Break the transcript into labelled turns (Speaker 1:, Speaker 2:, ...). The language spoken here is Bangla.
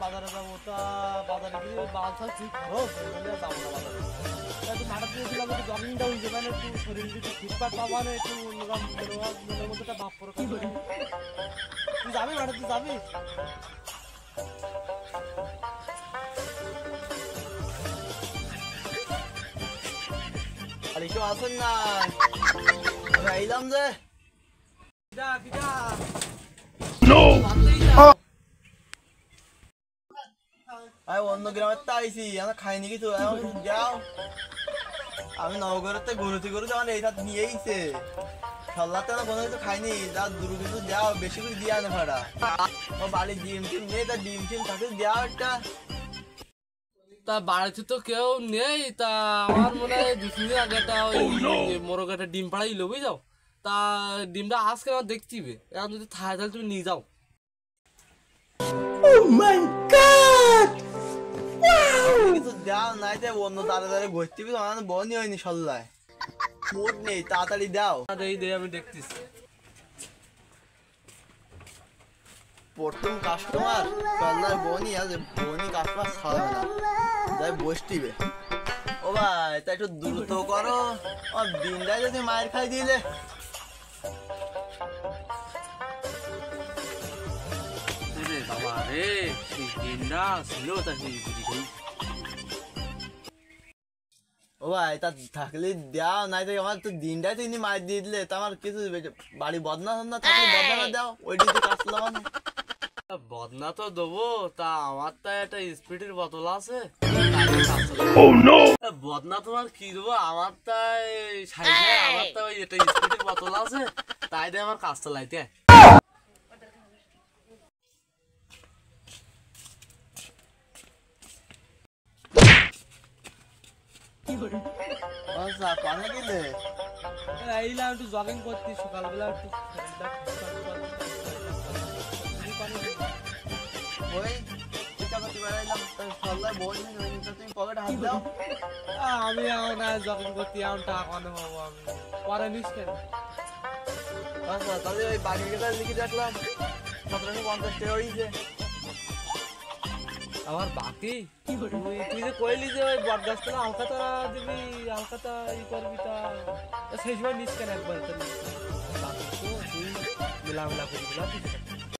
Speaker 1: বাজারে যাবো তা বাজারে গিয়ে বাল ছাড়ছি খরচ যাবো না বাজারে একটু মাঠে দিয়েছিলাম একটু জগিংটা হয়েছে মানে একটু শরীর যদি ফিটফাট পাবা না একটু মনের মধ্যে একটা ভাব পড়ে তুই যাবি মাঠে তুই যাবি
Speaker 2: আরে কেউ আসেন না আইলাম যে অন্য গ্রামের তো আইসি আমরা খাইনি কিছু যাও আমি নবগড়ের গরুতি গরু যখন এইটা নিয়ে গেছে সল্লাতে আমরা কোনো কিছু খাইনি যা দুরু কিছু যাও বেশি করে দিয়ে আনে ভাড়া ও বাড়ির ডিম টিম নেই তা ডিম টিম থাকে দেওয়া একটা
Speaker 1: তা বাড়িতে তো কেউ নেই তা আমার মনে হয় 2 দিন আগে একটা ওই মোরগ একটা ডিম পাড়াইলো বুঝাও তা ডিমটা আজকে আমার দেখতে হবে এখন যদি থাকে তাহলে তুমি নিয়ে যাও
Speaker 2: কিছু দাও নাই তাই অন্য তাড়াতাড়ি ঘুরতে আমার বনই হয়নি সল্লায় মুড নেই তাড়াতাড়ি দাও
Speaker 1: আমি দেখতেছি
Speaker 2: প্রথম কাস্টমার সল্লার বনই আছে বনই কাস্টমার ছাড়বে না যাই বসটিবে ও ভাই তা একটু দ্রুত করো আর দিনটাই যদি মায়ের খাই দিলে
Speaker 1: বাবা রে সেই দিনটা ছিল তা
Speaker 2: ও ভাই তা থাকলে দাও নাই তো আমার তো দিনটাই তো মার দিয়ে দিলে তা আমার কিছু বাড়ি বদনা না থাকলে বদনা দাও ওই দিকে কাজ লাগানো
Speaker 1: বদনা তো দেবো তা আমার তো একটা স্পিডের বোতল আছে বদনা তোমার কি দেবো আমার তাই আমার তো একটা স্পিডের বোতল আছে তাই দিয়ে আমার কাজ চালাইতে
Speaker 2: পানি দিলে
Speaker 1: এইলাম একটু জগিং করছি সকালবেলা একটু আমি এখন জগিং করতে এখন টাকা কামানো হবো আমি পরে নিস কেন
Speaker 2: আচ্ছা তাহলে ওই বাকি কথা লিখে দেখলাম 1750 টাকা হয়েছে
Speaker 1: আমার বাকি তুই যে কইলি যে ওই বট গাছতলা হালকাতা দিবি হালকাতা ই করবি তা সেই সময় নিস কেন একবার বাকি তো তুই মেলামেলা করবি না